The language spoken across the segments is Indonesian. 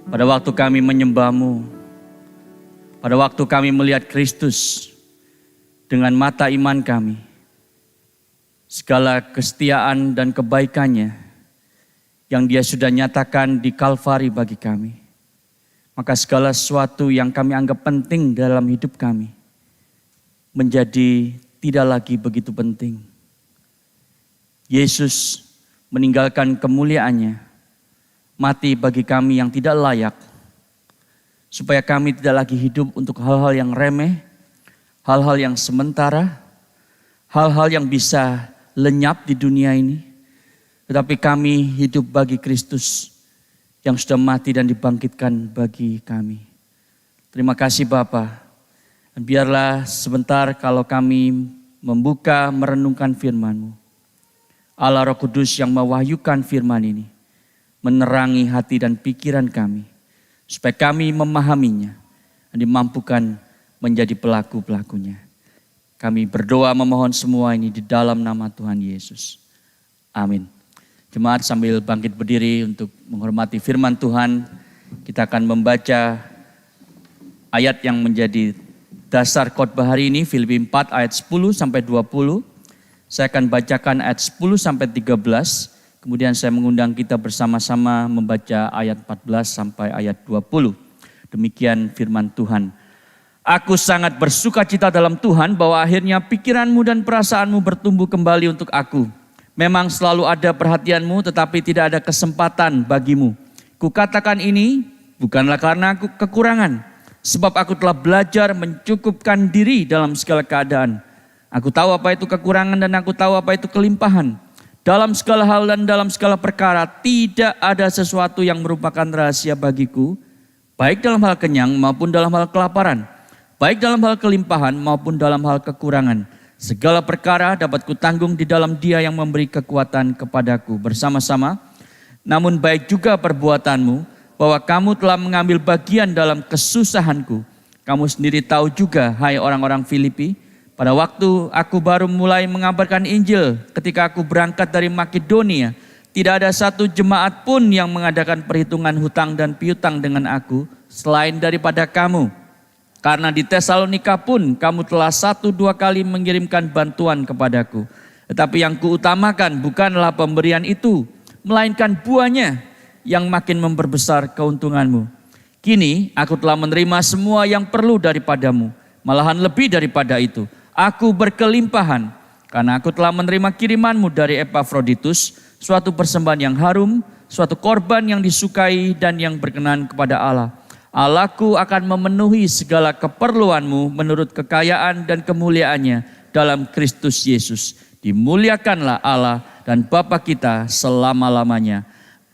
Pada waktu kami menyembah-Mu, pada waktu kami melihat Kristus dengan mata iman kami, segala kesetiaan dan kebaikannya yang Dia sudah nyatakan di Kalvari bagi kami, maka segala sesuatu yang kami anggap penting dalam hidup kami menjadi tidak lagi begitu penting. Yesus meninggalkan kemuliaannya, mati bagi kami yang tidak layak, supaya kami tidak lagi hidup untuk hal-hal yang remeh, hal-hal yang sementara, hal-hal yang bisa lenyap di dunia ini. Tetapi kami hidup bagi Kristus yang sudah mati dan dibangkitkan bagi kami. Terima kasih Bapa. Dan biarlah sebentar kalau kami membuka merenungkan firman-Mu, Allah Roh Kudus yang mewahyukan firman ini menerangi hati dan pikiran kami, supaya kami memahaminya dan dimampukan menjadi pelaku-pelakunya. Kami berdoa memohon semua ini di dalam nama Tuhan Yesus. Amin. Jemaat sambil bangkit berdiri untuk menghormati firman Tuhan, kita akan membaca ayat yang menjadi dasar khotbah hari ini, Filipi 4 ayat 10 sampai 20. Saya akan bacakan ayat 10 sampai 13. Kemudian saya mengundang kita bersama-sama membaca ayat 14 sampai ayat 20. Demikian firman Tuhan. Aku sangat bersuka cita dalam Tuhan bahwa akhirnya pikiranmu dan perasaanmu bertumbuh kembali untuk aku. Memang selalu ada perhatianmu tetapi tidak ada kesempatan bagimu. Kukatakan ini bukanlah karena aku kekurangan. Sebab aku telah belajar mencukupkan diri dalam segala keadaan. Aku tahu apa itu kekurangan dan aku tahu apa itu kelimpahan. Dalam segala hal dan dalam segala perkara tidak ada sesuatu yang merupakan rahasia bagiku. Baik dalam hal kenyang maupun dalam hal kelaparan. Baik dalam hal kelimpahan maupun dalam hal kekurangan. Segala perkara dapat kutanggung di dalam Dia yang memberi kekuatan kepadaku. Bersama-sama, namun baik juga perbuatanmu, bahwa kamu telah mengambil bagian dalam kesusahanku. Kamu sendiri tahu juga, hai orang-orang Filipi, pada waktu aku baru mulai mengabarkan Injil, ketika aku berangkat dari Makedonia, tidak ada satu jemaat pun yang mengadakan perhitungan hutang dan piutang dengan aku, selain daripada kamu. Karena di Tesalonika pun kamu telah 1-2 kali mengirimkan bantuan kepadaku. Tetapi yang kuutamakan bukanlah pemberian itu, melainkan buahnya yang makin memperbesar keuntunganmu. Kini aku telah menerima semua yang perlu daripadamu, malahan lebih daripada itu. Aku berkelimpahan karena aku telah menerima kirimanmu dari Epafroditus, suatu persembahan yang harum, suatu korban yang disukai dan yang berkenan kepada Allah. Allahku akan memenuhi segala keperluanmu menurut kekayaan dan kemuliaannya dalam Kristus Yesus. Dimuliakanlah Allah dan Bapa kita selama-lamanya.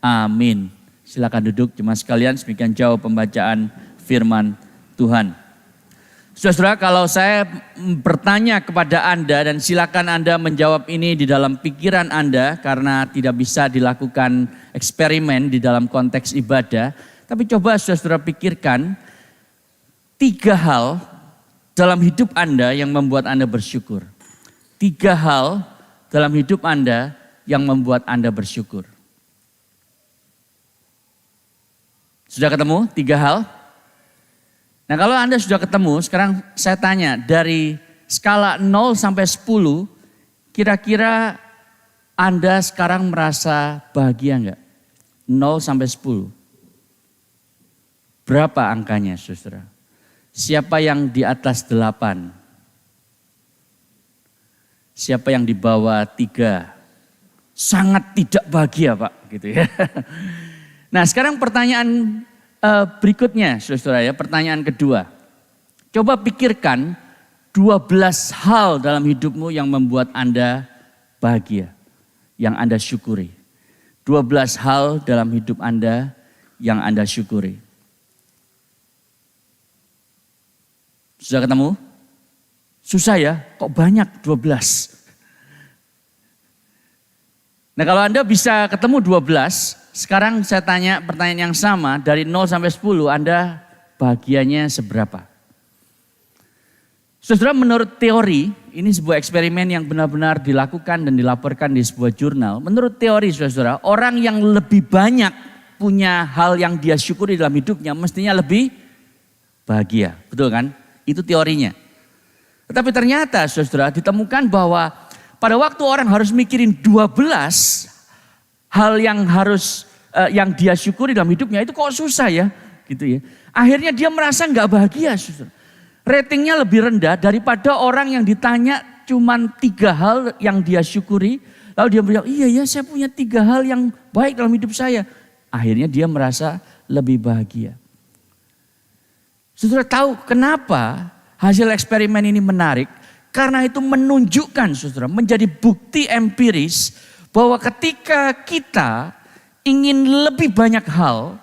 Amin. Silakan duduk jemaat sekalian, demikian jauh pembacaan firman Tuhan. Saudara, kalau saya bertanya kepada Anda dan silakan Anda menjawab ini di dalam pikiran Anda karena tidak bisa dilakukan eksperimen di dalam konteks ibadah. Tapi coba saudara pikirkan 3 hal dalam hidup Anda yang membuat Anda bersyukur. 3 hal dalam hidup Anda yang membuat Anda bersyukur. Sudah ketemu 3 hal? Nah kalau Anda sudah ketemu, sekarang saya tanya dari skala 0 sampai 10, kira-kira Anda sekarang merasa bahagia enggak? 0 sampai 10. Berapa angkanya saudara? Siapa yang di atas 8? Siapa yang di bawah 3? Sangat tidak bahagia Pak, gitu ya. Nah sekarang pertanyaan berikutnya saudara ya, pertanyaan kedua. Coba pikirkan 12 hal dalam hidupmu yang membuat Anda bahagia, yang Anda syukuri. 12 hal dalam hidup Anda yang Anda syukuri. Sudah ketemu? Susah ya, kok banyak 12. Nah kalau Anda bisa ketemu 12, sekarang saya tanya pertanyaan yang sama, dari 0 sampai 10 Anda bahagianya seberapa? Saudara, menurut teori, ini sebuah eksperimen yang benar-benar dilakukan dan dilaporkan di sebuah jurnal. Menurut teori saudara, orang yang lebih banyak punya hal yang dia syukuri dalam hidupnya, mestinya lebih bahagia. Betul kan? Itu teorinya. Tetapi ternyata saudara ditemukan bahwa pada waktu orang harus mikirin 12 hal yang yang dia syukuri dalam hidupnya, itu kok susah ya, gitu ya. Akhirnya dia merasa nggak bahagia, saudara. Ratingnya lebih rendah daripada orang yang ditanya cuman 3 hal yang dia syukuri, lalu dia bilang, iya ya saya punya 3 hal yang baik dalam hidup saya. Akhirnya dia merasa lebih bahagia. Saudara tahu kenapa hasil eksperimen ini menarik? Karena itu menunjukkan, saudara, menjadi bukti empiris bahwa ketika kita ingin lebih banyak hal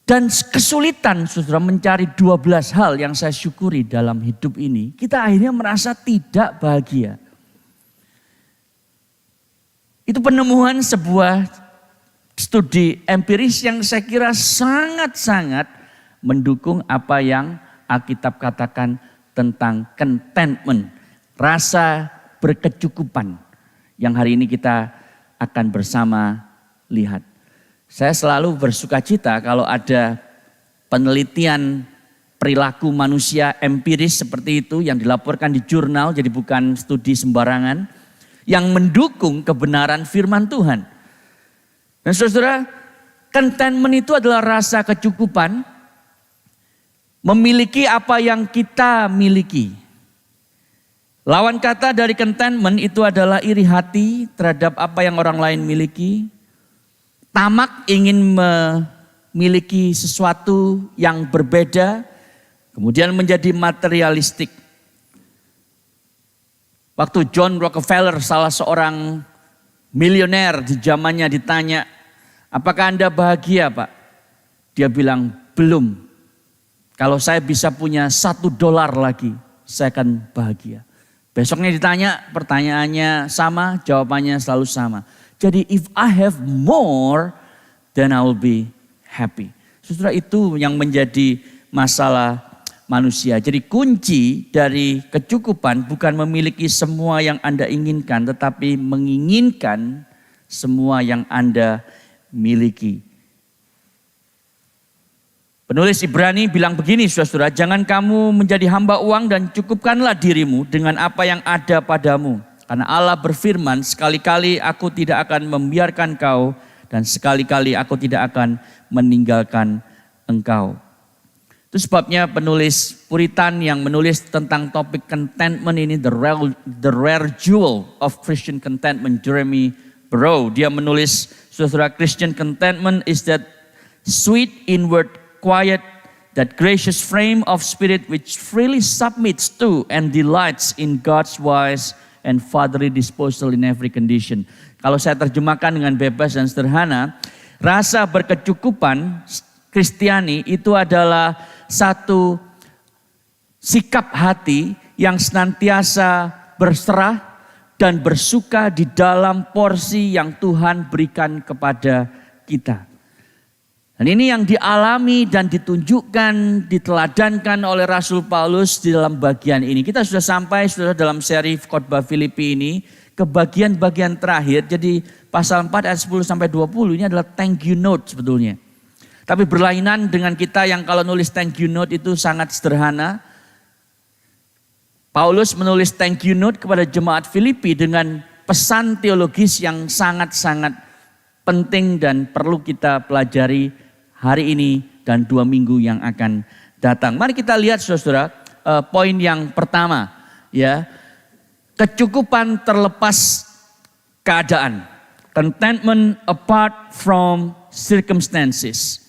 dan kesulitan, saudara, mencari 12 hal yang saya syukuri dalam hidup ini, kita akhirnya merasa tidak bahagia. Itu penemuan sebuah studi empiris yang saya kira sangat-sangat mendukung apa yang Alkitab katakan tentang contentment, rasa berkecukupan yang hari ini kita akan bersama lihat. Saya selalu bersukacita kalau ada penelitian perilaku manusia empiris seperti itu yang dilaporkan di jurnal, jadi bukan studi sembarangan, yang mendukung kebenaran firman Tuhan. Dan saudara, contentment itu adalah rasa kecukupan, memiliki apa yang kita miliki. Lawan kata dari contentment itu adalah iri hati terhadap apa yang orang lain miliki. Tamak, ingin memiliki sesuatu yang berbeda. Kemudian menjadi materialistik. Waktu John Rockefeller, salah seorang milioner di zamannya, ditanya, apakah Anda bahagia, Pak? Dia bilang, belum. Kalau saya bisa punya $1 lagi, saya akan bahagia. Besoknya ditanya, pertanyaannya sama, jawabannya selalu sama. Jadi if I have more, then I will be happy. Saudara, itu yang menjadi masalah manusia. Jadi kunci dari kecukupan bukan memiliki semua yang Anda inginkan, tetapi menginginkan semua yang Anda miliki. Penulis Ibrani bilang begini, saudara, jangan kamu menjadi hamba uang dan cukupkanlah dirimu dengan apa yang ada padamu. Karena Allah berfirman, sekali-kali aku tidak akan membiarkan kau dan sekali-kali aku tidak akan meninggalkan engkau. Itu sebabnya penulis Puritan yang menulis tentang topik contentment ini, the rare jewel of Christian contentment, Jeremy Burrow. Dia menulis, saudara, Christian contentment is that sweet inward quiet, that gracious frame of spirit which freely submits to and delights in God's wise and fatherly disposal in every condition. Kalau saya terjemahkan dengan bebas dan sederhana, rasa berkecukupan Kristiani itu adalah satu sikap hati yang senantiasa berserah dan bersuka di dalam porsi yang Tuhan berikan kepada kita. Dan ini yang dialami dan ditunjukkan, diteladankan oleh Rasul Paulus di dalam bagian ini. Kita sudah sampai dalam seri khotbah Filipi ini ke bagian-bagian terakhir. Jadi pasal 4 ayat 10 sampai 20 ini adalah thank you note sebetulnya. Tapi berlainan dengan kita yang kalau nulis thank you note itu sangat sederhana. Paulus menulis thank you note kepada jemaat Filipi dengan pesan teologis yang sangat-sangat penting dan perlu kita pelajari hari ini dan 2 minggu yang akan datang. Mari kita lihat, saudara, poin yang pertama, ya, kecukupan terlepas keadaan, contentment apart from circumstances.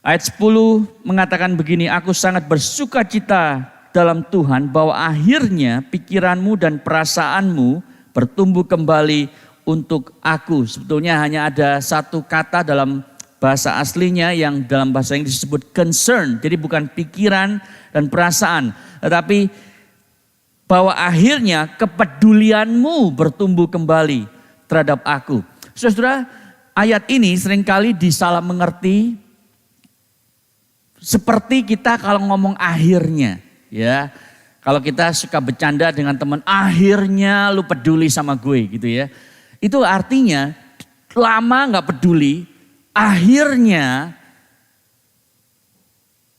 Ayat 10 mengatakan begini, aku sangat bersukacita dalam Tuhan bahwa akhirnya pikiranmu dan perasaanmu bertumbuh kembali untuk aku. Sebetulnya hanya ada satu kata dalam bahasa aslinya yang dalam bahasa Inggris disebut concern. Jadi bukan pikiran dan perasaan. Tetapi bahwa akhirnya kepedulianmu bertumbuh kembali terhadap aku. Saudara, ayat ini seringkali disalah mengerti. Seperti kita kalau ngomong akhirnya. Ya, kalau kita suka bercanda dengan teman, akhirnya lu peduli sama gue gitu ya. Itu artinya lama gak peduli, akhirnya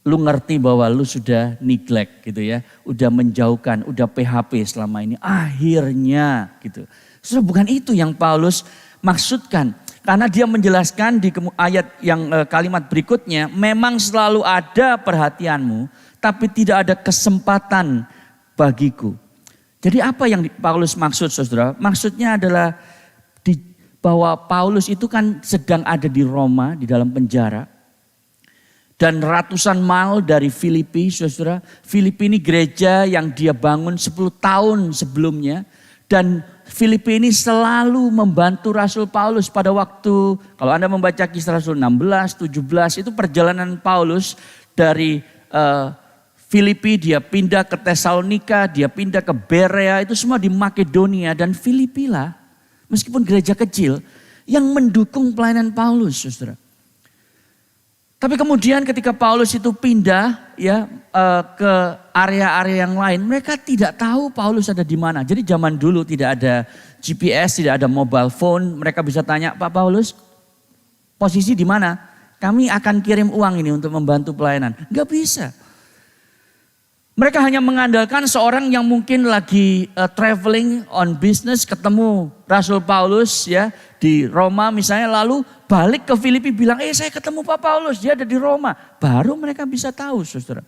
lu ngerti bahwa lu sudah neglect gitu ya. Udah menjauhkan, udah PHP selama ini. Akhirnya gitu. Saudara, bukan itu yang Paulus maksudkan. Karena dia menjelaskan di ayat yang kalimat berikutnya. Memang selalu ada perhatianmu, tapi tidak ada kesempatan bagiku. Jadi apa yang Paulus maksud, saudara? Maksudnya adalah bahwa Paulus itu kan sedang ada di Roma, di dalam penjara. Dan ratusan mil dari Filipi, saudara. Filipi ini gereja yang dia bangun 10 tahun sebelumnya. Dan Filipi ini selalu membantu Rasul Paulus pada waktu, kalau Anda membaca Kisah Rasul 16, 17, itu perjalanan Paulus dari Filipi, dia pindah ke Tesalonika, dia pindah ke Berea, itu semua di Makedonia dan Filipi lah. Meskipun gereja kecil yang mendukung pelayanan Paulus, saudara. Tapi kemudian ketika Paulus itu pindah ya ke area-area yang lain, mereka tidak tahu Paulus ada di mana. Jadi zaman dulu tidak ada GPS, tidak ada mobile phone. Mereka bisa tanya, Pak Paulus posisi di mana? Kami akan kirim uang ini untuk membantu pelayanan. Enggak bisa. Mereka hanya mengandalkan seorang yang mungkin lagi traveling on business, ketemu Rasul Paulus ya di Roma misalnya, lalu balik ke Filipi bilang, saya ketemu Pak Paulus, dia ada di Roma. Baru mereka bisa tahu, saudara.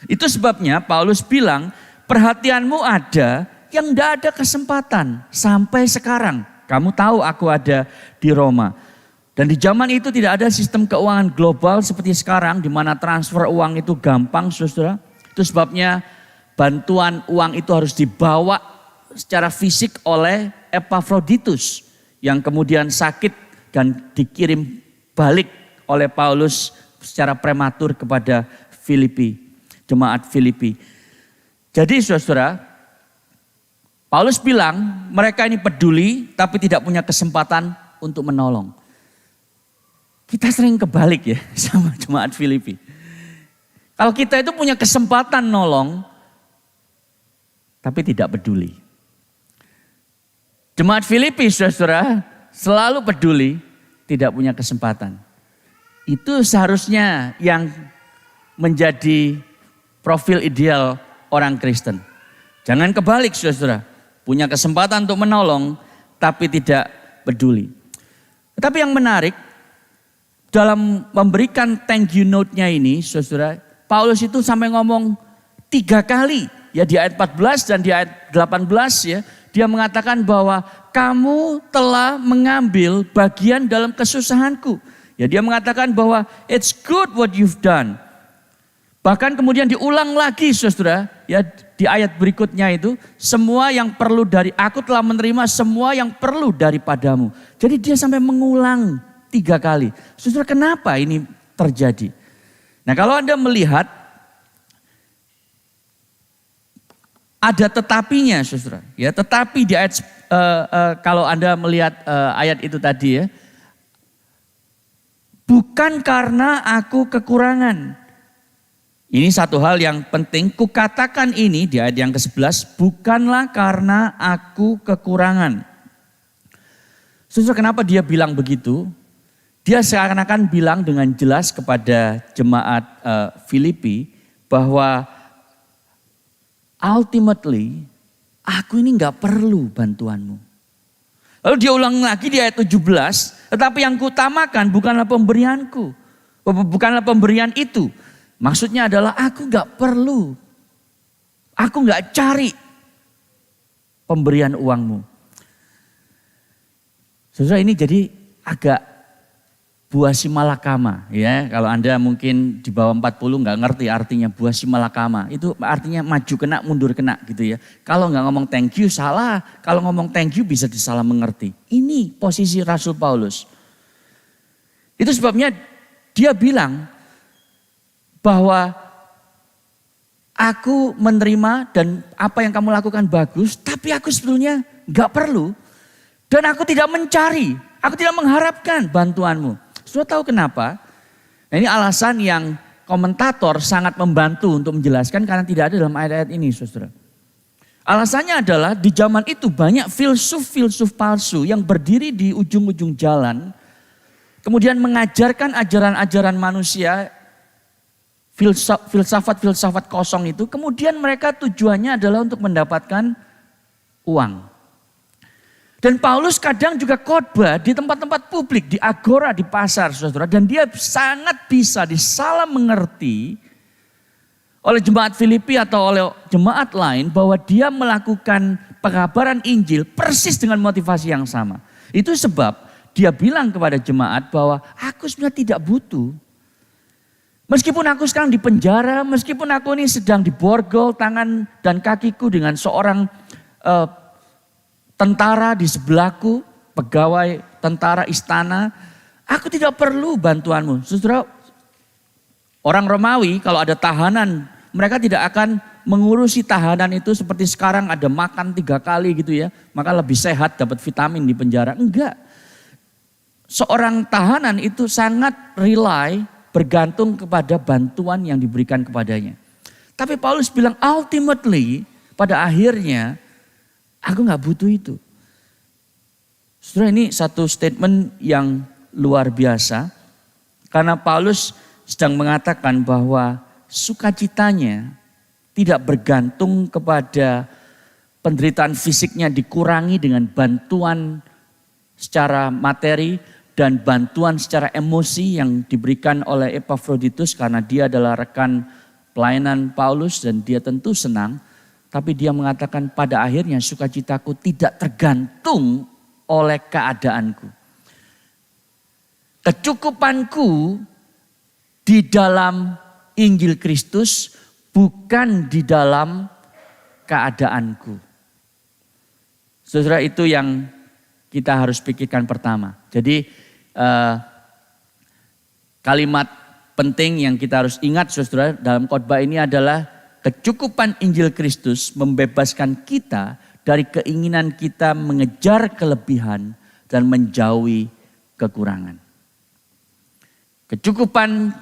Itu sebabnya Paulus bilang, perhatianmu ada yang tidak ada kesempatan sampai sekarang. Kamu tahu aku ada di Roma. Dan di zaman itu tidak ada sistem keuangan global seperti sekarang, di mana transfer uang itu gampang, saudara. Itu sebabnya bantuan uang itu harus dibawa secara fisik oleh Epaphroditus yang kemudian sakit dan dikirim balik oleh Paulus secara prematur kepada Filipi, jemaat Filipi. Jadi saudara, Paulus bilang mereka ini peduli tapi tidak punya kesempatan untuk menolong. Kita sering kebalik ya sama jemaat Filipi. Kalau kita itu punya kesempatan nolong, tapi tidak peduli. Jemaat Filipi, saudara, selalu peduli, tidak punya kesempatan. Itu seharusnya yang menjadi profil ideal orang Kristen. Jangan kebalik, saudara. Punya kesempatan untuk menolong, tapi tidak peduli. Tetapi yang menarik, dalam memberikan thank you note-nya ini, saudara, Paulus itu sampai ngomong 3 kali. Ya di ayat 14 dan di ayat 18 ya. Dia mengatakan bahwa kamu telah mengambil bagian dalam kesusahanku. Ya dia mengatakan bahwa it's good what you've done. Bahkan kemudian diulang lagi saudara. Ya di ayat berikutnya itu. Semua yang perlu dari aku telah menerima semua yang perlu daripadamu. Jadi dia sampai mengulang 3 kali. Saudara, kenapa ini terjadi? Nah kalau Anda melihat ada tetapinya saudara. Ya, tetapi di ayat kalau Anda melihat ayat itu tadi ya. Bukan karena aku kekurangan. Ini satu hal yang penting. Kukatakan ini di ayat yang ke-11. Bukanlah karena aku kekurangan. Saudara, kenapa dia bilang begitu? Dia seakan-akan bilang dengan jelas kepada jemaat Filipi bahwa ultimately aku ini gak perlu bantuanmu. Lalu dia ulang lagi di ayat 17. Tetapi yang kutamakan bukanlah pemberianku. Bukanlah pemberian itu. Maksudnya adalah aku gak perlu. Aku gak cari pemberian uangmu. Saudara, ini jadi agak buah simalakama ya. Kalau Anda mungkin di bawah 40 nggak ngerti artinya buah simalakama. Itu artinya maju kena mundur kena gitu ya. Kalau nggak ngomong thank you salah. Kalau ngomong thank you bisa disalah mengerti. Ini posisi Rasul Paulus. Itu sebabnya dia bilang bahwa aku menerima dan apa yang kamu lakukan bagus. Tapi aku sebetulnya nggak perlu. Dan aku tidak mencari. Aku tidak mengharapkan bantuanmu. Sudah tahu kenapa? Nah, ini alasan yang komentator sangat membantu untuk menjelaskan karena tidak ada dalam ayat-ayat ini, saudara. Alasannya adalah di zaman itu banyak filsuf-filsuf palsu yang berdiri di ujung-ujung jalan, kemudian mengajarkan ajaran-ajaran manusia, filsafat-filsafat kosong itu, kemudian mereka tujuannya adalah untuk mendapatkan uang. Dan Paulus kadang juga khotbah di tempat-tempat publik, di agora, di pasar, saudara. Dan dia sangat bisa disalah mengerti oleh jemaat Filipi atau oleh jemaat lain bahwa dia melakukan pengabaran Injil persis dengan motivasi yang sama. Itu sebab dia bilang kepada jemaat bahwa aku sebenarnya tidak butuh. Meskipun aku sekarang di penjara, meskipun aku ini sedang diborgol tangan dan kakiku dengan seorang tentara di sebelahku, pegawai tentara istana, aku tidak perlu bantuanmu. Saudara, orang Romawi kalau ada tahanan, mereka tidak akan mengurusi tahanan itu seperti sekarang ada makan 3 kali gitu ya. Maka lebih sehat dapat vitamin di penjara. Enggak. Seorang tahanan itu sangat rely, bergantung kepada bantuan yang diberikan kepadanya. Tapi Paulus bilang ultimately, pada akhirnya aku gak butuh itu. Saudara, ini satu statement yang luar biasa. Karena Paulus sedang mengatakan bahwa sukacitanya tidak bergantung kepada penderitaan fisiknya dikurangi dengan bantuan secara materi dan bantuan secara emosi yang diberikan oleh Epafroditus karena dia adalah rekan pelayanan Paulus dan dia tentu senang. Tapi dia mengatakan pada akhirnya sukacitaku tidak tergantung oleh keadaanku. Kecukupanku di dalam Injil Kristus bukan di dalam keadaanku. Saudara, itu yang kita harus pikirkan pertama. Jadi kalimat penting yang kita harus ingat saudara dalam khotbah ini adalah kecukupan Injil Kristus membebaskan kita dari keinginan kita mengejar kelebihan dan menjauhi kekurangan. Kecukupan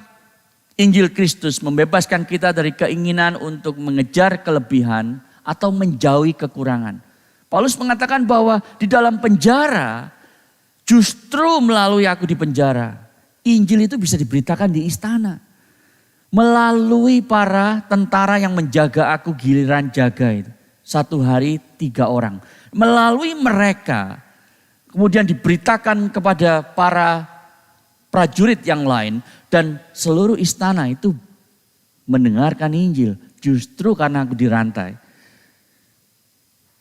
Injil Kristus membebaskan kita dari keinginan untuk mengejar kelebihan atau menjauhi kekurangan. Paulus mengatakan bahwa di dalam penjara, justru melalui aku di penjara, Injil itu bisa diberitakan di istana. Melalui para tentara yang menjaga aku giliran jaga itu. 1 hari 3 orang. Melalui mereka, kemudian diberitakan kepada para prajurit yang lain. Dan seluruh istana itu mendengarkan Injil. Justru karena aku dirantai.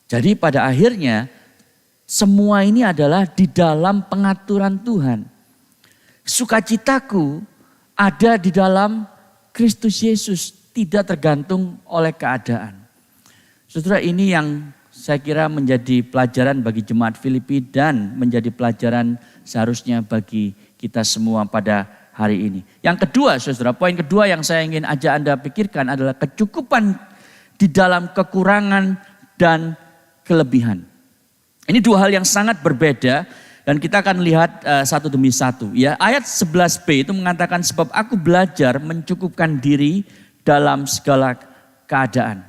Jadi pada akhirnya semua ini adalah di dalam pengaturan Tuhan. Sukacitaku ada di dalam Kristus Yesus. Tidak tergantung oleh keadaan. Saudara, ini yang saya kira menjadi pelajaran bagi jemaat Filipi dan menjadi pelajaran seharusnya bagi kita semua pada hari ini. Yang kedua saudara, poin kedua yang saya ingin ajak Anda pikirkan adalah kecukupan di dalam kekurangan dan kelebihan. Ini 2 hal yang sangat berbeda dan kita akan lihat satu demi satu. Ya, ayat 11b itu mengatakan sebab aku belajar mencukupkan diri dalam segala keadaan.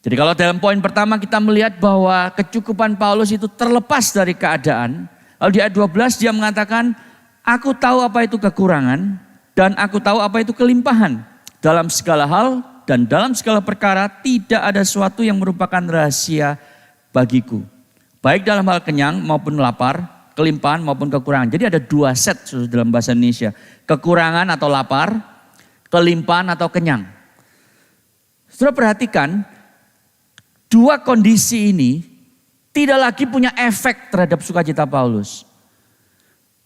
Jadi kalau dalam poin pertama kita melihat bahwa kecukupan Paulus itu terlepas dari keadaan. Lalu di ayat 12 dia mengatakan, aku tahu apa itu kekurangan dan aku tahu apa itu kelimpahan. Dalam segala hal dan dalam segala perkara tidak ada sesuatu yang merupakan rahasia bagiku. Baik dalam hal kenyang maupun lapar, kelimpahan maupun kekurangan. Jadi ada 2 set dalam bahasa Indonesia. Kekurangan atau lapar, kelimpahan atau kenyang. Saudara perhatikan, 2 kondisi ini tidak lagi punya efek terhadap sukacita Paulus.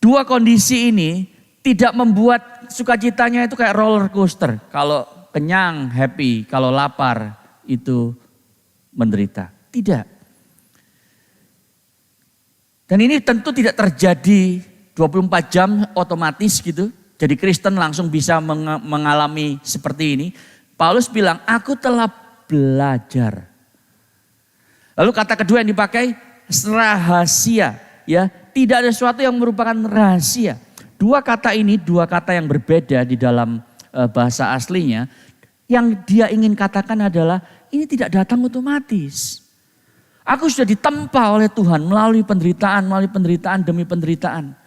2 kondisi ini tidak membuat sukacitanya itu kayak roller coaster. Kalau kenyang happy, kalau lapar itu menderita. Tidak. Dan ini tentu tidak terjadi 24 jam otomatis gitu. Jadi Kristen langsung bisa mengalami seperti ini. Paulus bilang, aku telah belajar. Lalu kata kedua yang dipakai, rahasia. Ya, tidak ada sesuatu yang merupakan rahasia. 2 kata ini, 2 kata yang berbeda di dalam bahasa aslinya. Yang dia ingin katakan adalah, ini tidak datang otomatis. Aku sudah ditempa oleh Tuhan melalui penderitaan demi penderitaan.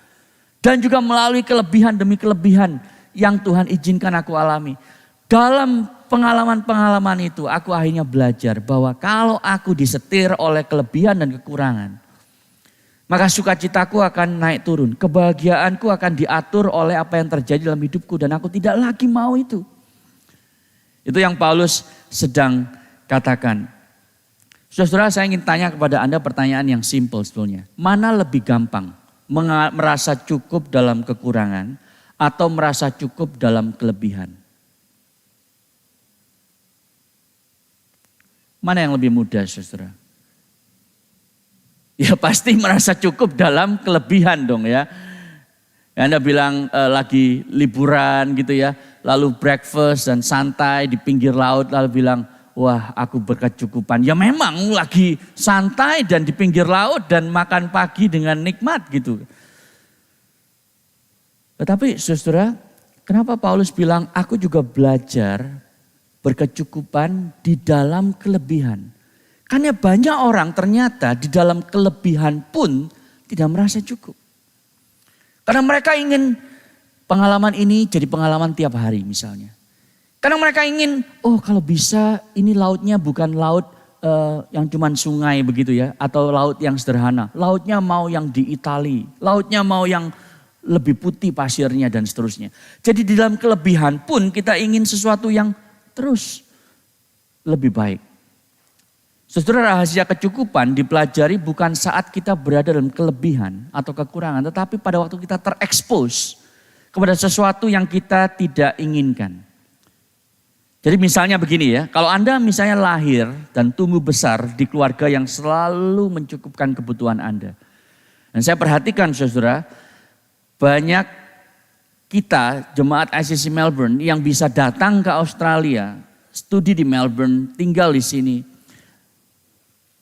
Dan juga melalui kelebihan demi kelebihan yang Tuhan izinkan aku alami. Dalam pengalaman-pengalaman itu aku akhirnya belajar bahwa kalau aku disetir oleh kelebihan dan kekurangan, maka sukacitaku akan naik turun. Kebahagiaanku akan diatur oleh apa yang terjadi dalam hidupku dan aku tidak lagi mau itu. Itu yang Paulus sedang katakan. Saudara, saya ingin tanya kepada Anda pertanyaan yang simpel sebetulnya. Mana lebih gampang? Merasa cukup dalam kekurangan atau merasa cukup dalam kelebihan? Mana yang lebih mudah, saudara? Ya pasti merasa cukup dalam kelebihan dong ya. Anda bilang lagi liburan gitu ya, lalu breakfast dan santai di pinggir laut, lalu bilang, wah aku berkecukupan. Ya memang lagi santai dan di pinggir laut dan makan pagi dengan nikmat gitu. Tetapi saudara, kenapa Paulus bilang aku juga belajar berkecukupan di dalam kelebihan. Karena banyak orang ternyata di dalam kelebihan pun tidak merasa cukup. Karena mereka ingin pengalaman ini jadi pengalaman tiap hari misalnya. Karena mereka ingin, oh kalau bisa ini lautnya bukan laut yang cuman sungai begitu ya. Atau laut yang sederhana. Lautnya mau yang di Itali. Lautnya mau yang lebih putih pasirnya dan seterusnya. Jadi di dalam kelebihan pun kita ingin sesuatu yang terus lebih baik. Saudara, rahasia kecukupan dipelajari bukan saat kita berada dalam kelebihan atau kekurangan. Tetapi pada waktu kita terekspos kepada sesuatu yang kita tidak inginkan. Jadi misalnya begini ya, kalau Anda misalnya lahir dan tumbuh besar di keluarga yang selalu mencukupkan kebutuhan Anda. Dan saya perhatikan saudara, banyak kita jemaat ICC Melbourne yang bisa datang ke Australia, studi di Melbourne, tinggal di sini.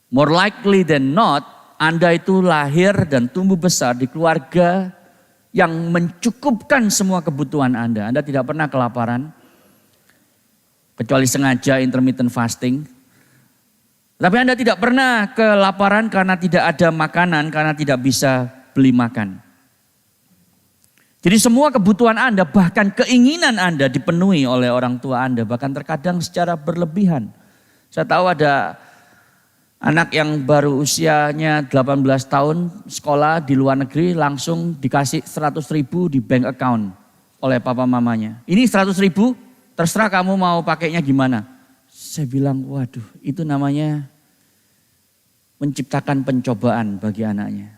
More likely than not, Anda itu lahir dan tumbuh besar di keluarga yang mencukupkan semua kebutuhan Anda. Anda tidak pernah kelaparan. Kecuali sengaja intermittent fasting. Tapi Anda tidak pernah kelaparan karena tidak ada makanan, karena tidak bisa beli makan. Jadi semua kebutuhan Anda, bahkan keinginan Anda dipenuhi oleh orang tua Anda. Bahkan terkadang secara berlebihan. Saya tahu ada anak yang baru usianya 18 tahun sekolah di luar negeri langsung dikasih 100.000 di bank account oleh papa mamanya. Ini 100.000. Terserah kamu mau pakainya gimana. Saya bilang, waduh itu namanya menciptakan pencobaan bagi anaknya.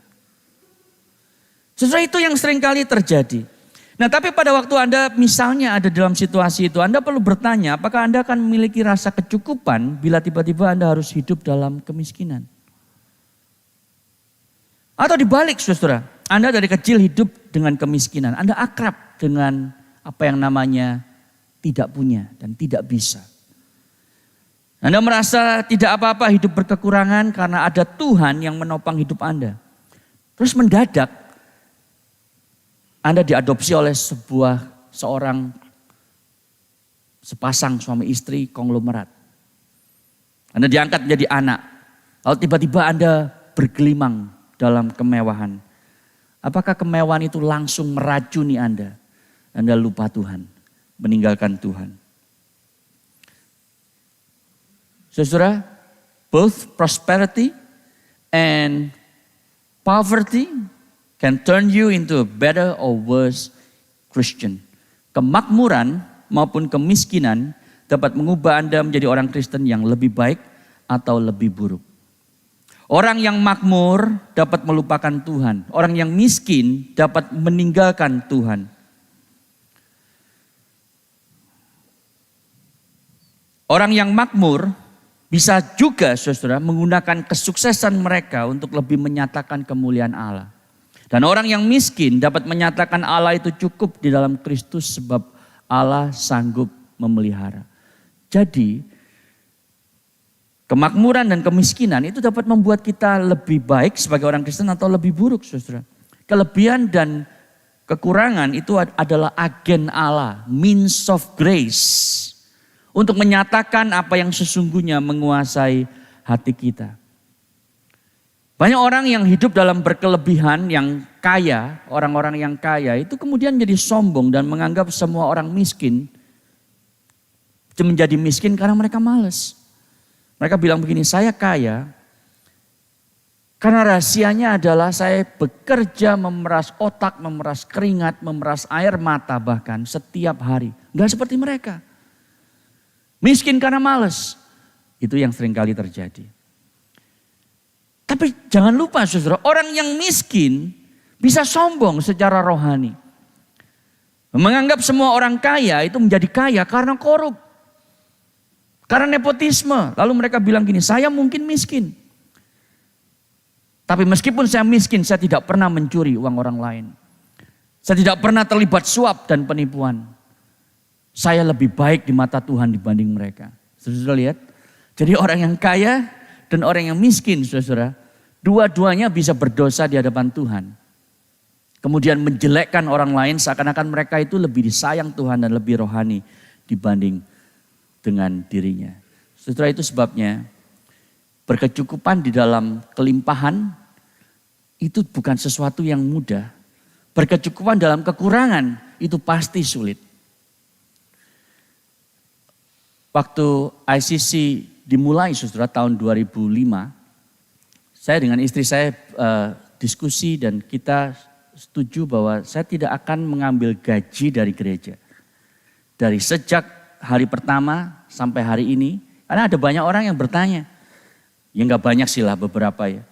Sesuatu itu yang seringkali terjadi. Nah tapi pada waktu Anda misalnya ada dalam situasi itu, Anda perlu bertanya apakah Anda akan memiliki rasa kecukupan bila tiba-tiba Anda harus hidup dalam kemiskinan. Atau dibalik saudara, Anda dari kecil hidup dengan kemiskinan. Anda akrab dengan apa yang namanya tidak punya dan tidak bisa. Anda merasa tidak apa-apa hidup berkekurangan karena ada Tuhan yang menopang hidup Anda. Terus mendadak Anda diadopsi oleh sepasang suami istri konglomerat. Anda diangkat menjadi anak. Lalu tiba-tiba Anda bergelimang dalam kemewahan. Apakah kemewahan itu langsung meracuni Anda? Anda lupa Tuhan. Meninggalkan Tuhan. Saudara, both prosperity and poverty can turn you into a better or worse Christian. Kemakmuran maupun kemiskinan dapat mengubah Anda menjadi orang Kristen yang lebih baik atau lebih buruk. Orang yang makmur dapat melupakan Tuhan. Orang yang miskin dapat meninggalkan Tuhan. Orang yang makmur bisa juga saudara menggunakan kesuksesan mereka untuk lebih menyatakan kemuliaan Allah. Dan orang yang miskin dapat menyatakan Allah itu cukup di dalam Kristus sebab Allah sanggup memelihara. Jadi kemakmuran dan kemiskinan itu dapat membuat kita lebih baik sebagai orang Kristen atau lebih buruk saudara. Kelebihan dan kekurangan itu adalah agen Allah, means of grace. untuk menyatakan apa yang sesungguhnya menguasai hati kita. Banyak orang yang hidup dalam berkelebihan, yang kaya, orang-orang yang kaya itu kemudian jadi sombong dan menganggap semua orang miskin menjadi miskin karena mereka malas. Mereka bilang begini, saya kaya karena rahasianya adalah saya bekerja memeras otak, memeras keringat, memeras air mata bahkan setiap hari. Enggak seperti mereka. Miskin karena malas. Itu yang seringkali terjadi. Tapi jangan lupa saudara, orang yang miskin bisa sombong secara rohani. Menganggap semua orang kaya itu menjadi kaya karena korup. Karena nepotisme. Lalu mereka bilang gini, saya mungkin miskin. Tapi meskipun saya miskin, saya tidak pernah mencuri uang orang lain. Saya tidak pernah terlibat suap dan penipuan. Saya lebih baik di mata Tuhan dibanding mereka. Saudara lihat? Jadi orang yang kaya dan orang yang miskin, saudara, dua-duanya bisa berdosa di hadapan Tuhan. Kemudian menjelekkan orang lain seakan-akan mereka itu lebih disayang Tuhan dan lebih rohani dibanding dengan dirinya. Saudara, itu sebabnya berkecukupan di dalam kelimpahan itu bukan sesuatu yang mudah. Berkecukupan dalam kekurangan itu pasti sulit. Waktu ICC dimulai saudara tahun 2005, saya dengan istri saya diskusi dan kita setuju bahwa saya tidak akan mengambil gaji dari gereja. Dari sejak hari pertama sampai hari ini, karena ada banyak orang yang bertanya. Ya enggak banyak sih lah, beberapa ya.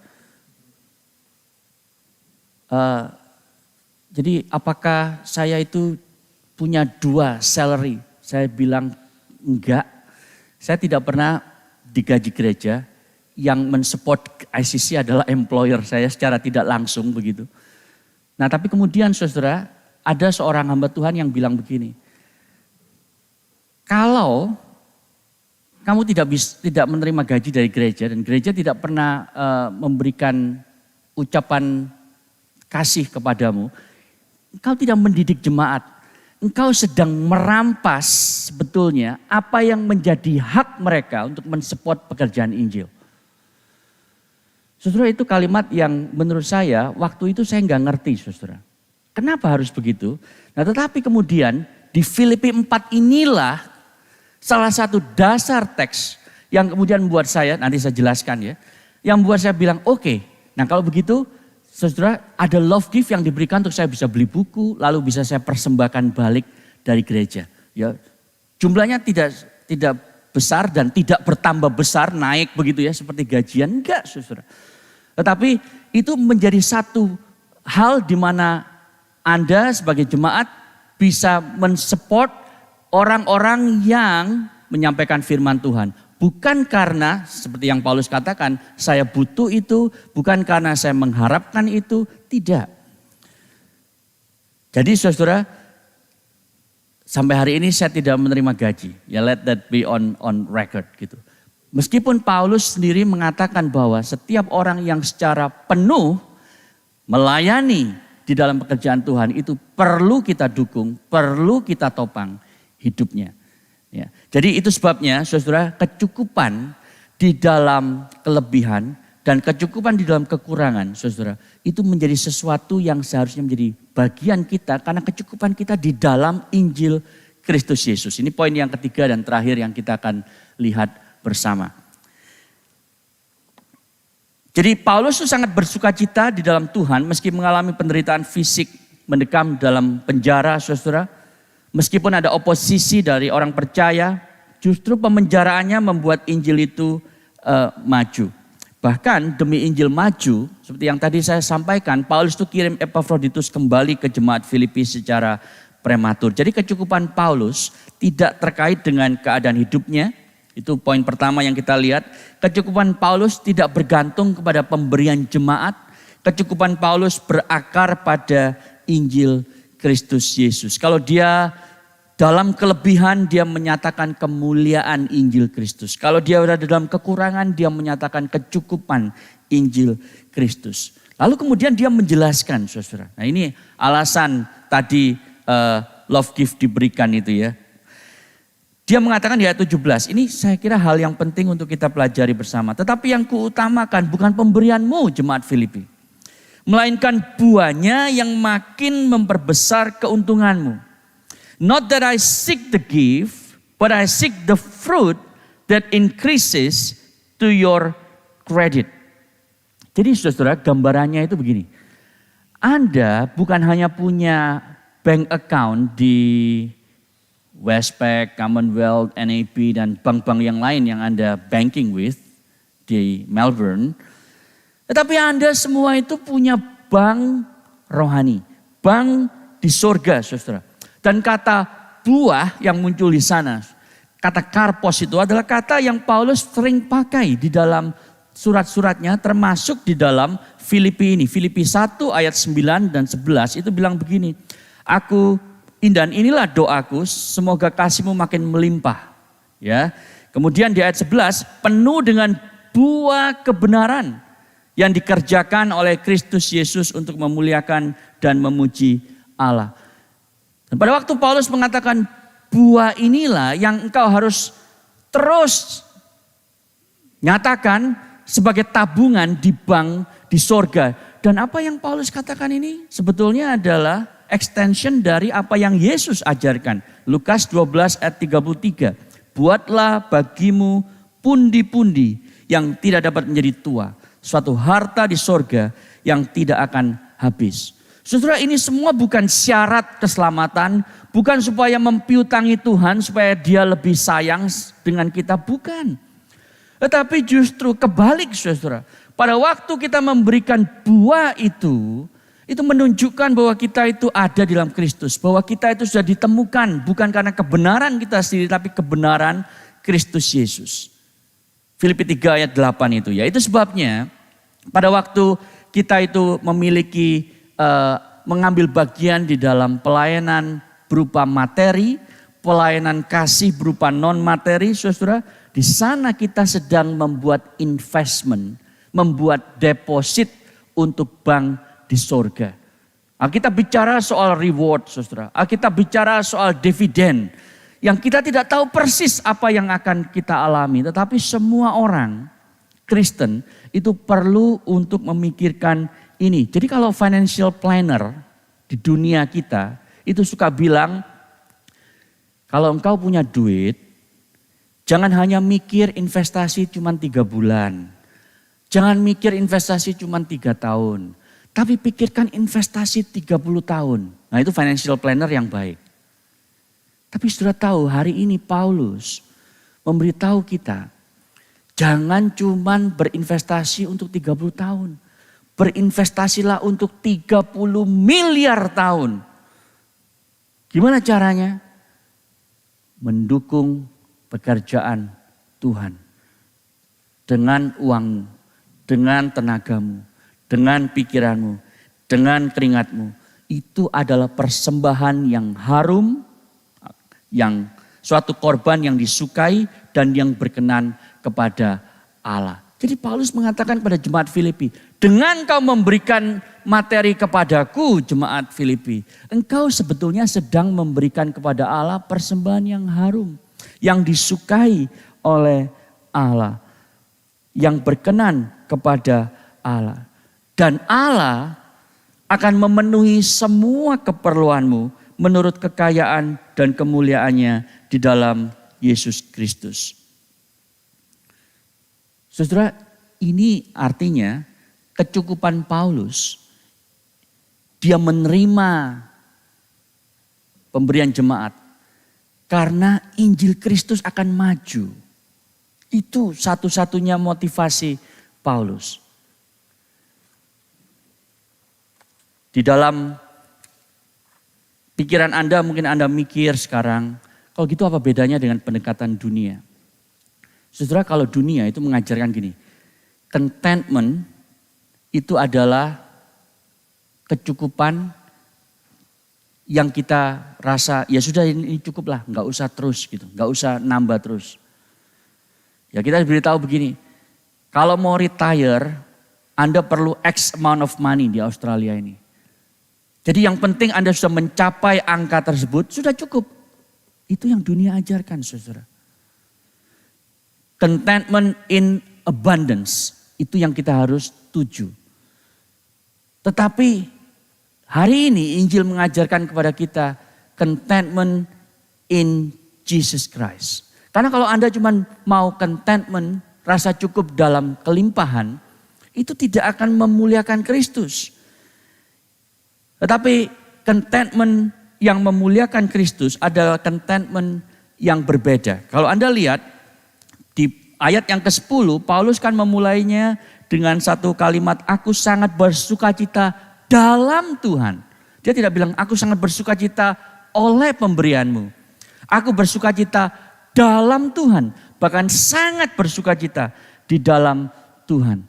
Jadi apakah saya itu punya 2 salary? Saya bilang enggak. Saya tidak pernah digaji gereja. Yang mensupport ICC adalah employer saya secara tidak langsung begitu. Nah tapi kemudian saudara, ada seorang hamba Tuhan yang bilang begini. Kalau kamu tidak menerima gaji dari gereja dan gereja tidak pernah memberikan ucapan kasih kepadamu, engkau tidak mendidik jemaat. Engkau sedang merampas sebetulnya apa yang menjadi hak mereka untuk mensupport pekerjaan Injil. Saudara, itu kalimat yang menurut saya waktu itu saya nggak ngerti saudara. Kenapa harus begitu? Nah tetapi kemudian di Filipi 4 inilah salah satu dasar teks yang kemudian membuat saya, nanti saya jelaskan ya. Yang membuat saya bilang oke, nah kalau begitu saudara ada love gift yang diberikan untuk saya bisa beli buku, lalu bisa saya persembahkan balik dari gereja. Ya, jumlahnya tidak besar dan tidak bertambah besar naik begitu ya seperti gajian, enggak saudara. Tetapi itu menjadi satu hal di mana Anda sebagai jemaat bisa mensupport orang-orang yang menyampaikan firman Tuhan. Bukan karena seperti yang Paulus katakan, saya butuh itu, bukan karena saya mengharapkan itu, tidak. Jadi saudara, sampai hari ini saya tidak menerima gaji. Ya let that be on record gitu. Meskipun Paulus sendiri mengatakan bahwa setiap orang yang secara penuh melayani di dalam pekerjaan Tuhan itu perlu kita dukung, perlu kita topang hidupnya. Ya. Jadi itu sebabnya saudara, kecukupan di dalam kelebihan dan kecukupan di dalam kekurangan saudara, itu menjadi sesuatu yang seharusnya menjadi bagian kita karena kecukupan kita di dalam Injil Kristus Yesus. Ini poin yang ketiga dan terakhir yang kita akan lihat bersama. Jadi Paulus itu sangat bersukacita di dalam Tuhan meski mengalami penderitaan fisik, mendekam dalam penjara saudara. Meskipun ada oposisi dari orang percaya, justru pemenjaraannya membuat Injil itu maju. Bahkan demi Injil maju, seperti yang tadi saya sampaikan, Paulus itu kirim Epaphroditus kembali ke jemaat Filipi secara prematur. Jadi kecukupan Paulus tidak terkait dengan keadaan hidupnya. Itu poin pertama yang kita lihat. Kecukupan Paulus tidak bergantung kepada pemberian jemaat. Kecukupan Paulus berakar pada Injil Kristus Yesus. Kalau dia dalam kelebihan, dia menyatakan kemuliaan Injil Kristus. Kalau dia berada dalam kekurangan, dia menyatakan kecukupan Injil Kristus. Lalu kemudian dia menjelaskan saudara. Nah ini alasan tadi love gift diberikan itu ya. Dia mengatakan di ayat 17, ini saya kira hal yang penting untuk kita pelajari bersama. Tetapi yang kuutamakan bukan pemberianmu jemaat Filipi, melainkan buahnya yang makin memperbesar keuntunganmu. Not that I seek the gift, but I seek the fruit that increases to your credit. Jadi saudara, gambarannya itu begini. Anda bukan hanya punya bank account di Westpac, Commonwealth, NAB, dan bank-bank yang lain yang Anda banking with di Melbourne. Tetapi Anda semua itu punya bank rohani, bank di surga, saudara. Dan kata buah yang muncul di sana, kata karpos itu adalah kata yang Paulus sering pakai di dalam surat-suratnya, termasuk di dalam Filipi ini. Filipi 1 ayat 9 dan 11 itu bilang begini, dan inilah doaku, semoga kasihmu makin melimpah. Ya. Kemudian di ayat 11, penuh dengan buah kebenaran yang dikerjakan oleh Kristus Yesus untuk memuliakan dan memuji Allah. Dan pada waktu Paulus mengatakan buah inilah yang engkau harus terus nyatakan sebagai tabungan di bank di sorga. Dan apa yang Paulus katakan ini sebetulnya adalah extension dari apa yang Yesus ajarkan. Lukas 12 ayat 33. Buatlah bagimu pundi-pundi yang tidak dapat menjadi tua. Suatu harta di sorga yang tidak akan habis. Saudara, ini semua bukan syarat keselamatan. Bukan supaya mempiutangi Tuhan supaya dia lebih sayang dengan kita. Bukan. Tetapi justru kebalik saudara. Pada waktu kita memberikan buah itu menunjukkan bahwa kita itu ada di dalam Kristus. Bahwa kita itu sudah ditemukan bukan karena kebenaran kita sendiri tapi kebenaran Kristus Yesus. Filipi 3 ayat 8 itu ya. Itu sebabnya pada waktu kita itu memiliki mengambil bagian di dalam pelayanan berupa materi, pelayanan kasih berupa non materi, saudara, di sana kita sedang membuat investment, membuat deposit untuk bank di sorga. Kita bicara soal reward, saudara. Kita bicara soal dividen. Yang kita tidak tahu persis apa yang akan kita alami. Tetapi semua orang Kristen itu perlu untuk memikirkan ini. Jadi kalau financial planner di dunia kita itu suka bilang, kalau engkau punya duit, jangan hanya mikir investasi cuma 3 bulan. Jangan mikir investasi cuma 3 tahun. Tapi pikirkan investasi 30 tahun. Nah itu financial planner yang baik. Tapi sudah tahu hari ini Paulus memberitahu kita. Jangan cuman berinvestasi untuk 30 tahun. Berinvestasilah untuk 30 miliar tahun. Gimana caranya? Mendukung pekerjaan Tuhan. Dengan uangmu, dengan tenagamu, dengan pikiranmu, dengan keringatmu. Itu adalah persembahan yang harum, yang suatu korban yang disukai dan yang berkenan kepada Allah. Jadi Paulus mengatakan pada jemaat Filipi, dengan kau memberikan materi kepadaku jemaat Filipi, engkau sebetulnya sedang memberikan kepada Allah persembahan yang harum, yang disukai oleh Allah, yang berkenan kepada Allah. Dan Allah akan memenuhi semua keperluanmu menurut kekayaan dan kemuliaannya di dalam Yesus Kristus. Saudara, ini artinya kecukupan Paulus. Dia menerima pemberian jemaat karena Injil Kristus akan maju. Itu satu-satunya motivasi Paulus. Di dalam pikiran Anda mungkin Anda mikir sekarang, kalau gitu apa bedanya dengan pendekatan dunia? Saudara, kalau dunia itu mengajarkan gini, contentment itu adalah kecukupan yang kita rasa ya sudah ini cukup lah, nggak usah terus gitu, nggak usah nambah terus. Ya kita diberitahu begini, kalau mau retire, Anda perlu X amount of money di Australia ini. Jadi yang penting Anda sudah mencapai angka tersebut, sudah cukup. Itu yang dunia ajarkan, saudara. Contentment in abundance, itu yang kita harus tuju. Tetapi hari ini Injil mengajarkan kepada kita contentment in Jesus Christ. Karena kalau Anda cuma mau contentment, rasa cukup dalam kelimpahan, itu tidak akan memuliakan Kristus. Tetapi contentment yang memuliakan Kristus adalah contentment yang berbeda. Kalau Anda lihat di ayat yang ke-10, Paulus kan memulainya dengan satu kalimat, aku sangat bersukacita dalam Tuhan. Dia tidak bilang, aku sangat bersukacita oleh pemberianmu. Aku bersukacita dalam Tuhan, bahkan sangat bersukacita di dalam Tuhan.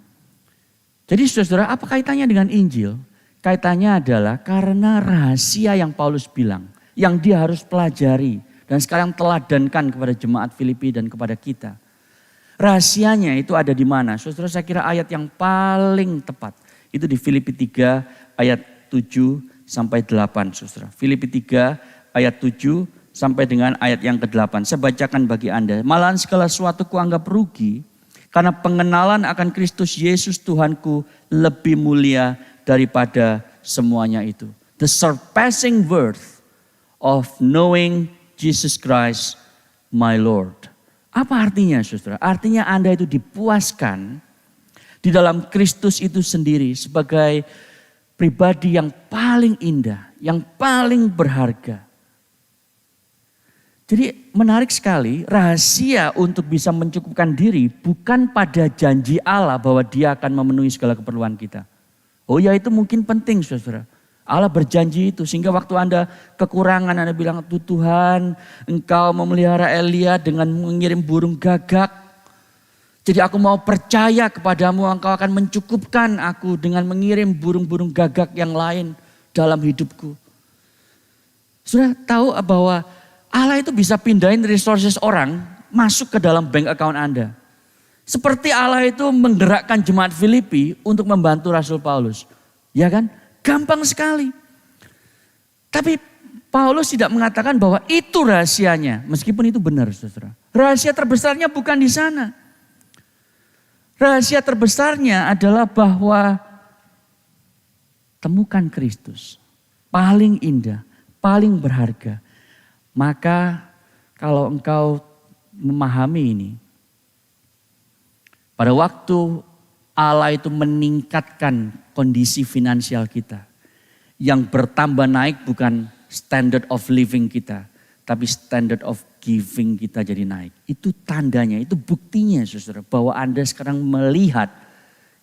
Jadi saudara, apa kaitannya dengan Injil? Kaitannya adalah karena rahasia yang Paulus bilang, yang dia harus pelajari dan sekarang teladankan kepada jemaat Filipi dan kepada kita. Rahasianya itu ada di mana? Saudara, saya kira ayat yang paling tepat itu di Filipi 3 ayat 7 sampai 8, saudara. Filipi 3 ayat 7 sampai dengan ayat yang ke-8. Saya bacakan bagi Anda. Malahan segala sesuatu kuanggap rugi karena pengenalan akan Kristus Yesus Tuhanku lebih mulia daripada semuanya itu. The surpassing worth of knowing Jesus Christ my Lord. Apa artinya, saudara? Artinya Anda itu dipuaskan di dalam Kristus itu sendiri sebagai pribadi yang paling indah, yang paling berharga. Jadi menarik sekali, rahasia untuk bisa mencukupkan diri bukan pada janji Allah bahwa Dia akan memenuhi segala keperluan kita. Oh ya, itu mungkin penting, saudara. Allah berjanji itu sehingga waktu Anda kekurangan, Anda bilang, Tuhan, Engkau memelihara Elia dengan mengirim burung gagak. Jadi aku mau percaya kepadamu, Engkau akan mencukupkan aku dengan mengirim burung-burung gagak yang lain dalam hidupku. Sudah tahu bahwa Allah itu bisa pindahin resources orang masuk ke dalam bank account Anda. Seperti Allah itu menggerakkan jemaat Filipi untuk membantu Rasul Paulus. Ya kan? Gampang sekali. Tapi Paulus tidak mengatakan bahwa itu rahasianya. Meskipun itu benar, saudara. Rahasia terbesarnya bukan di sana. Rahasia terbesarnya adalah bahwa temukan Kristus. Paling indah, paling berharga. Maka kalau engkau memahami ini, pada waktu Allah itu meningkatkan kondisi finansial kita. Yang bertambah naik bukan standard of living kita, tapi standard of giving kita jadi naik. Itu tandanya, itu buktinya, saudara, bahwa Anda sekarang melihat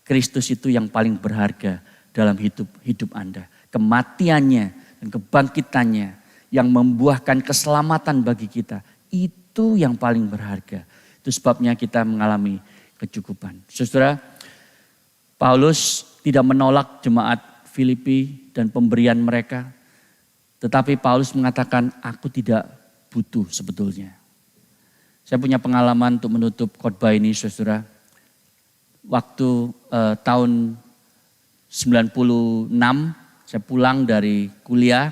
Kristus itu yang paling berharga dalam hidup Anda. Kematiannya dan kebangkitannya yang membuahkan keselamatan bagi kita, itu yang paling berharga. Itu sebabnya kita mengalami kecukupan. Saudara, Paulus tidak menolak jemaat Filipi dan pemberian mereka. Tetapi Paulus mengatakan, aku tidak butuh sebetulnya. Saya punya pengalaman untuk menutup khotbah ini, saudara. Waktu tahun 96, saya pulang dari kuliah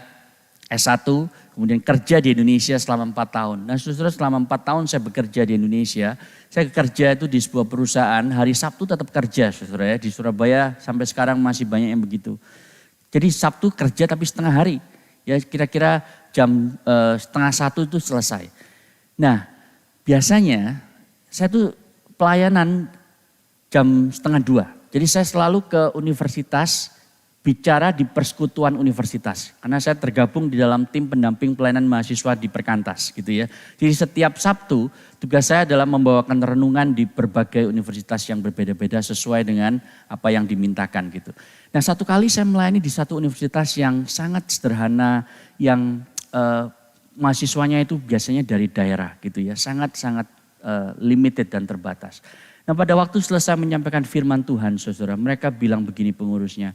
S1, kemudian kerja di Indonesia selama 4 tahun. Nah saudara, selama 4 tahun saya bekerja di Indonesia. Saya kerja itu di sebuah perusahaan, hari Sabtu tetap kerja, saudara ya. Di Surabaya sampai sekarang masih banyak yang begitu. Jadi Sabtu kerja tapi setengah hari. Ya kira-kira jam 12:30 itu selesai. Nah biasanya saya tuh pelayanan jam 1:30. Jadi saya selalu ke universitas, bicara di persekutuan universitas. Karena saya tergabung di dalam tim pendamping pelayanan mahasiswa di Perkantas gitu ya. Jadi setiap Sabtu tugas saya adalah membawakan renungan di berbagai universitas yang berbeda-beda sesuai dengan apa yang dimintakan gitu. Nah satu kali saya melayani di satu universitas yang sangat sederhana, yang mahasiswanya itu biasanya dari daerah gitu ya. Sangat-sangat limited dan terbatas. Nah pada waktu selesai menyampaikan firman Tuhan, saudara, mereka bilang begini pengurusnya,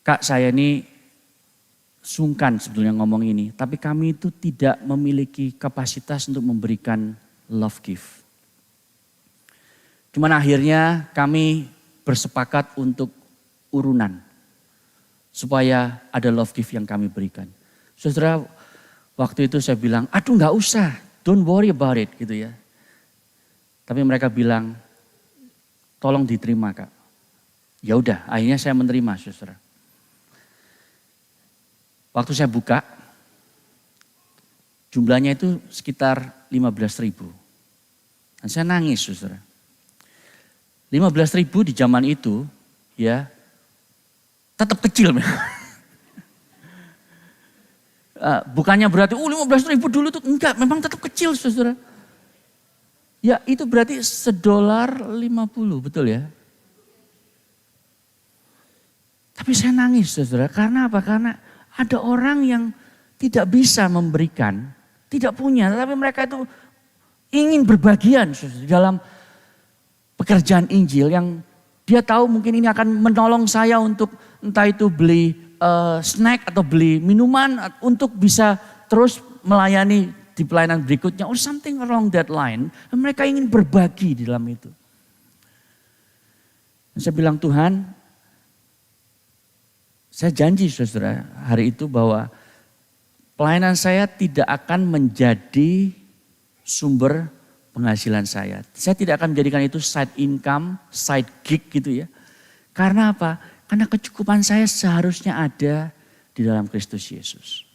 Kak saya ini sungkan sebetulnya ngomong ini, tapi kami itu tidak memiliki kapasitas untuk memberikan love gift. Cuman akhirnya kami bersepakat untuk urunan, supaya ada love gift yang kami berikan. Saudara, Waktu itu saya bilang, aduh nggak usah, don't worry about it gitu ya. Tapi mereka bilang, tolong diterima Kak. Ya udah, akhirnya saya menerima saudara. Waktu saya buka, jumlahnya itu sekitar 15.000. Dan saya nangis saudara. 15.000 di zaman itu ya tetap kecil. Bukannya berarti 15.000 dulu tuh enggak, memang tetap kecil saudara. Ya itu berarti $1.50, betul ya. Tapi saya nangis saudara, karena apa? Karena ada orang yang tidak bisa memberikan, tidak punya, tapi mereka itu ingin berbagian saudara, dalam pekerjaan Injil yang dia tahu mungkin ini akan menolong saya untuk entah itu beli snack atau beli minuman untuk bisa terus melayani di pelayanan berikutnya or something along that line. Dan mereka ingin berbagi di dalam itu. Dan saya bilang Tuhan, saya janji saudara hari itu bahwa pelayanan saya tidak akan menjadi sumber penghasilan saya. Saya tidak akan menjadikan itu side income, side gig gitu ya. Karena apa? Karena kecukupan saya seharusnya ada di dalam Kristus Yesus.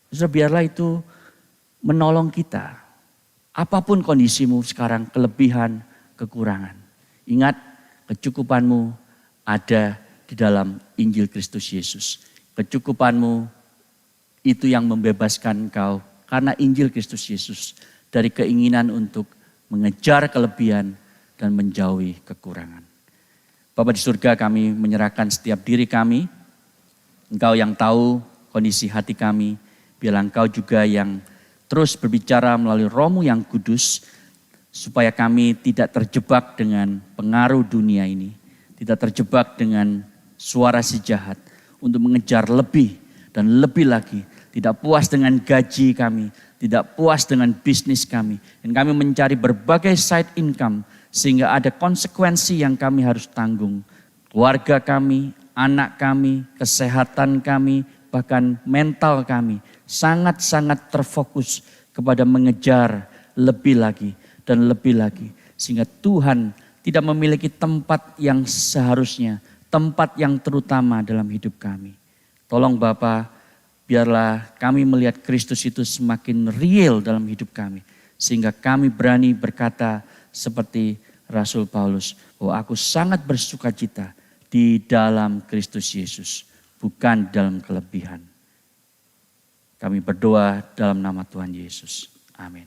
Saudara, biarlah itu menolong kita. Apapun kondisimu sekarang, kelebihan, kekurangan. Ingat, kecukupanmu ada di dalam Injil Kristus Yesus. Kecukupanmu itu yang membebaskan engkau karena Injil Kristus Yesus dari keinginan untuk mengejar kelebihan dan menjauhi kekurangan. Bapa di surga, kami menyerahkan setiap diri kami. Engkau yang tahu kondisi hati kami. Biarlah Engkau juga yang terus berbicara melalui Roh-Mu yang kudus. Supaya kami tidak terjebak dengan pengaruh dunia ini. Tidak terjebak dengan suara si jahat. Untuk mengejar lebih dan lebih lagi. Tidak puas dengan gaji kami. Tidak puas dengan bisnis kami. Dan kami mencari berbagai side income. Sehingga ada konsekuensi yang kami harus tanggung. Keluarga kami, anak kami, kesehatan kami, bahkan mental kami. Sangat-sangat terfokus kepada mengejar lebih lagi dan lebih lagi. Sehingga Tuhan tidak memiliki tempat yang seharusnya. Tempat yang terutama dalam hidup kami. Tolong Bapa, biarlah kami melihat Kristus itu semakin real dalam hidup kami. Sehingga kami berani berkata seperti Rasul Paulus, bahwa aku sangat bersukacita di dalam Kristus Yesus, bukan dalam kelebihan. Kami berdoa dalam nama Tuhan Yesus. Amin.